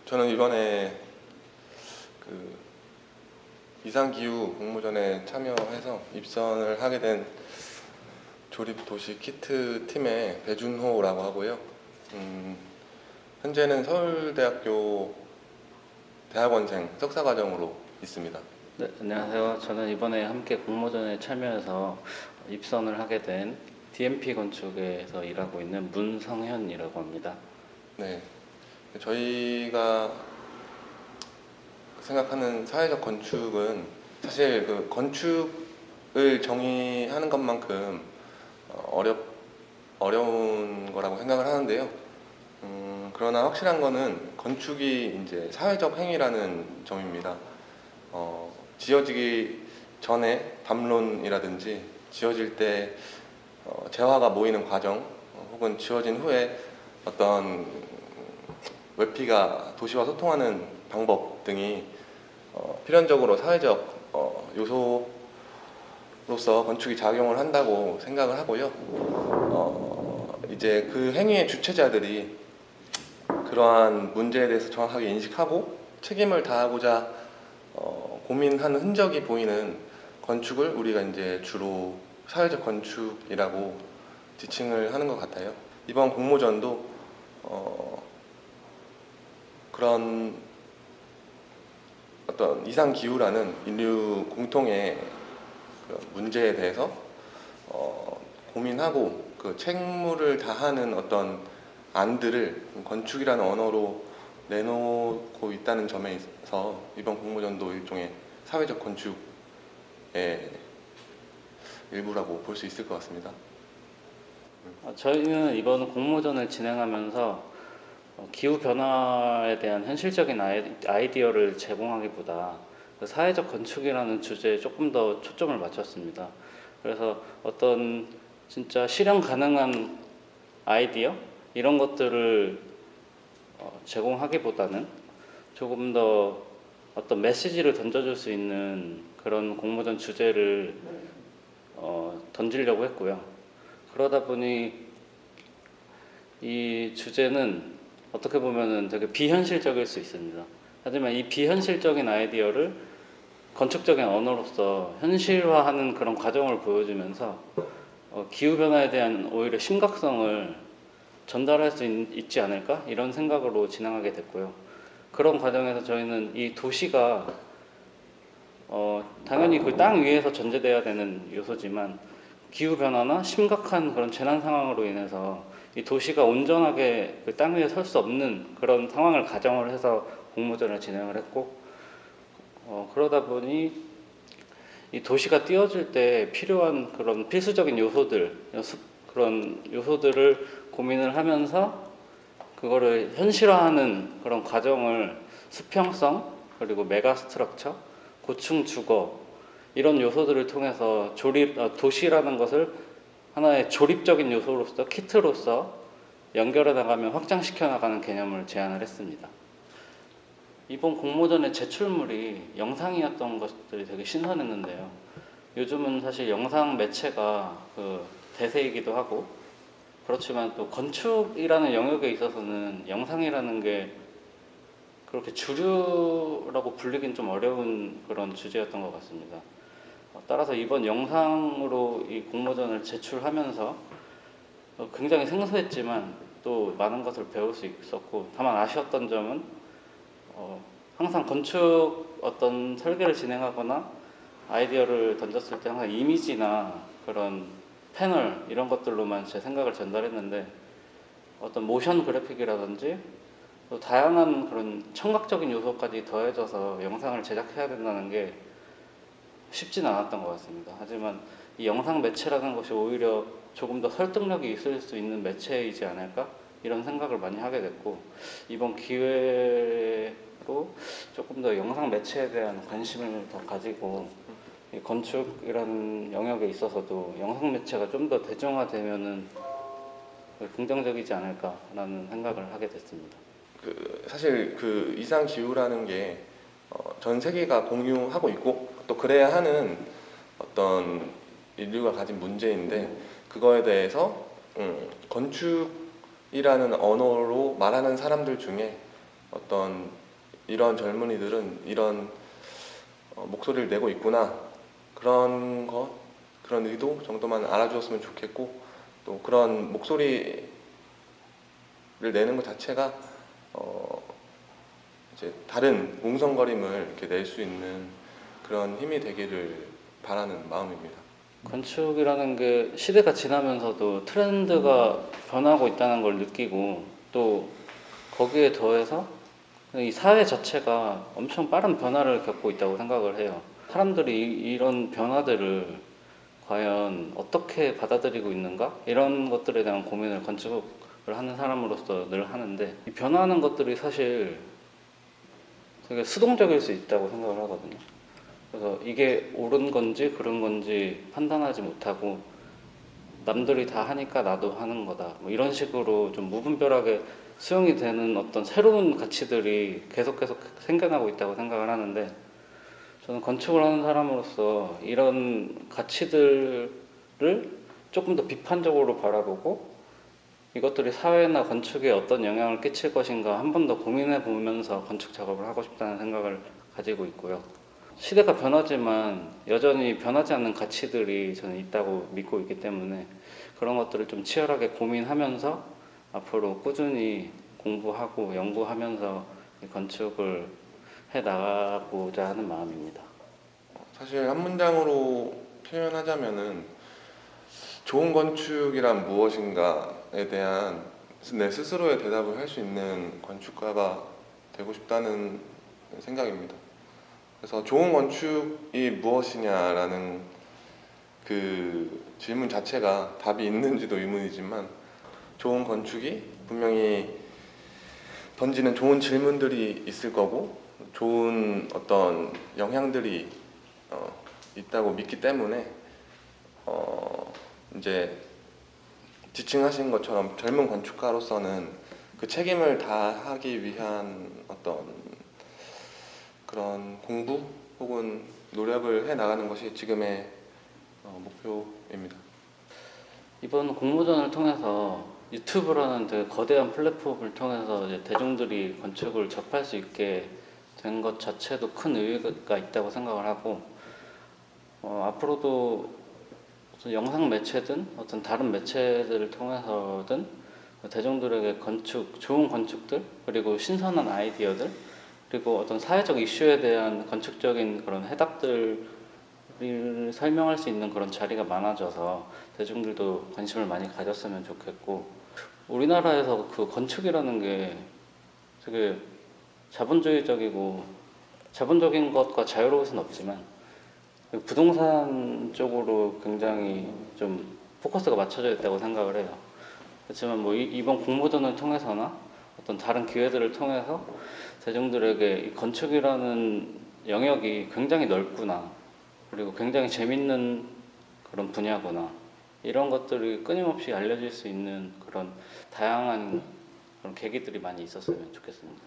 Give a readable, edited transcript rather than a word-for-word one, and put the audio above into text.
저는 이번에 그 이상기후 공모전에 참여해서 입선을 하게 된 조립도시 키트 팀의 배준호라고 하고요. 현재는 서울대학교 대학원생 석사과정으로 있습니다. 네, 안녕하세요. 저는 이번에 함께 공모전에 참여해서 입선을 하게 된 DMP 건축에서 일하고 있는 문성현이라고 합니다. 네, 저희가 생각하는 사회적 건축은 사실 그 건축을 정의하는 것만큼 어려운 거라고 생각을 하는데요. 그러나 확실한 거는 건축이 이제 사회적 행위라는 점입니다. 지어지기 전에 담론이라든지 지어질 때 재화가 모이는 과정, 혹은 지어진 후에 어떤 외피가 도시와 소통하는 방법 등이 필연적으로 사회적 요소로서 건축이 작용을 한다고 생각을 하고요. 이제 그 행위의 주체자들이 그러한 문제에 대해서 정확하게 인식하고 책임을 다하고자 고민하는 흔적이 보이는 건축을 우리가 이제 주로 사회적 건축이라고 지칭을 하는 것 같아요. 이번 공모전도 그런 어떤 이상기후라는 인류 공통의 그런 문제에 대해서 고민하고 그 책무를 다하는 어떤 안들을 건축이라는 언어로 내놓고 있다는 점에서 이번 공모전도 일종의 사회적 건축의 일부라고 볼 수 있을 것 같습니다. 저희는 이번 공모전을 진행하면서 기후 변화에 대한 현실적인 아이디어를 제공하기보다 그 사회적 건축이라는 주제에 조금 더 초점을 맞췄습니다. 그래서 어떤 진짜 실현 가능한 아이디어 이런 것들을 제공하기보다는 조금 더 어떤 메시지를 던져줄 수 있는 그런 공모전 주제를 던지려고 했고요. 그러다 보니 이 주제는 어떻게 보면은 되게 비현실적일 수 있습니다. 하지만 이 비현실적인 아이디어를 건축적인 언어로서 현실화하는 그런 과정을 보여주면서 기후변화에 대한 오히려 심각성을 전달할 수 있지 않을까? 이런 생각으로 진행하게 됐고요. 그런 과정에서 저희는 이 도시가 당연히 그 땅 위에서 전제돼야 되는 요소지만 기후변화나 심각한 그런 재난 상황으로 인해서 이 도시가 온전하게 그 땅 위에 설 수 없는 그런 상황을 가정을 해서 공모전을 진행을 했고, 그러다 보니 이 도시가 띄워질 때 필요한 그런 필수적인 요소들, 그런 요소들을 고민을 하면서 그거를 현실화하는 그런 과정을 수평성, 그리고 메가 스트럭처, 고층 주거 이런 요소들을 통해서 도시라는 것을 하나의 조립적인 요소로서 키트로서 연결해 나가며 확장시켜 나가는 개념을 제안을 했습니다. 이번 공모전의 제출물이 영상이었던 것들이 되게 신선했는데요. 요즘은 사실 영상 매체가 그 대세이기도 하고, 그렇지만 또 건축이라는 영역에 있어서는 영상이라는 게 그렇게 주류라고 불리긴 좀 어려운 그런 주제였던 것 같습니다. 따라서 이번 영상으로 이 공모전을 제출하면서 굉장히 생소했지만 또 많은 것을 배울 수 있었고, 다만 아쉬웠던 점은 항상 건축 어떤 설계를 진행하거나 아이디어를 던졌을 때 항상 이미지나 그런 패널 이런 것들로만 제 생각을 전달했는데, 어떤 모션 그래픽이라든지 또 다양한 그런 청각적인 요소까지 더해져서 영상을 제작해야 된다는 게 쉽지는 않았던 것 같습니다. 하지만 이 영상 매체라는 것이 오히려 조금 더 설득력이 있을 수 있는 매체이지 않을까? 이런 생각을 많이 하게 됐고, 이번 기회로 조금 더 영상 매체에 대한 관심을 더 가지고 이 건축이라는 영역에 있어서도 영상 매체가 좀 더 대중화되면은 긍정적이지 않을까라는 생각을 하게 됐습니다. 사실 그 이상 기후라는 게 전 세계가 공유하고 있고 또 그래야 하는 어떤 인류가 가진 문제인데, 그거에 대해서 건축이라는 언어로 말하는 사람들 중에 어떤 이런 젊은이들은 이런 목소리를 내고 있구나, 그런 의도 정도만 알아주었으면 좋겠고, 또 그런 목소리를 내는 것 자체가 이제 다른 웅성거림을 이렇게 낼 수 있는 그런 힘이 되기를 바라는 마음입니다. 건축이라는 게 시대가 지나면서도 트렌드가 변하고 있다는 걸 느끼고, 또 거기에 더해서 이 사회 자체가 엄청 빠른 변화를 겪고 있다고 생각을 해요. 사람들이 이런 변화들을 과연 어떻게 받아들이고 있는가? 이런 것들에 대한 고민을 건축을 하는 사람으로서 늘 하는데, 이 변화하는 것들이 사실 되게 수동적일 수 있다고 생각을 하거든요. 그래서 이게 옳은 건지 그른 건지 판단하지 못하고 남들이 다 하니까 나도 하는 거다, 뭐 이런 식으로 좀 무분별하게 수용이 되는 어떤 새로운 가치들이 계속 생겨나고 있다고 생각을 하는데, 저는 건축을 하는 사람으로서 이런 가치들을 조금 더 비판적으로 바라보고, 이것들이 사회나 건축에 어떤 영향을 끼칠 것인가 한 번 더 고민해 보면서 건축 작업을 하고 싶다는 생각을 가지고 있고요. 시대가 변하지만 여전히 변하지 않는 가치들이 저는 있다고 믿고 있기 때문에, 그런 것들을 좀 치열하게 고민하면서 앞으로 꾸준히 공부하고 연구하면서 이 건축을 해 나가고자 하는 마음입니다. 사실 한 문장으로 표현하자면은 좋은 건축이란 무엇인가에 대한 내 스스로의 대답을 할 수 있는 건축가가 되고 싶다는 생각입니다. 그래서 좋은 건축이 무엇이냐라는 그 질문 자체가 답이 있는지도 의문이지만, 좋은 건축이 분명히 던지는 좋은 질문들이 있을 거고 좋은 어떤 영향들이 있다고 믿기 때문에 이제 지칭하신 것처럼 젊은 건축가로서는 그 책임을 다하기 위한 어떤 그런 공부 혹은 노력을 해 나가는 것이 지금의 목표입니다. 이번 공모전을 통해서 유튜브라는 되게 거대한 플랫폼을 통해서 이제 대중들이 건축을 접할 수 있게 된 것 자체도 큰 의미가 있다고 생각을 하고, 앞으로도 어떤 영상 매체든 어떤 다른 매체들을 통해서든 대중들에게 좋은 건축들, 그리고 신선한 아이디어들, 그리고 어떤 사회적 이슈에 대한 건축적인 그런 해답들을 설명할 수 있는 그런 자리가 많아져서 대중들도 관심을 많이 가졌으면 좋겠고, 우리나라에서 그 건축이라는 게 되게 자본적인 것과 자유로울 수는 없지만 부동산 쪽으로 굉장히 좀 포커스가 맞춰져 있다고 생각을 해요. 그렇지만 뭐 이번 공모전을 통해서나 어떤 다른 기회들을 통해서 대중들에게 이 건축이라는 영역이 굉장히 넓구나, 그리고 굉장히 재밌는 그런 분야구나, 이런 것들이 끊임없이 알려질 수 있는 그런 다양한 그런 계기들이 많이 있었으면 좋겠습니다.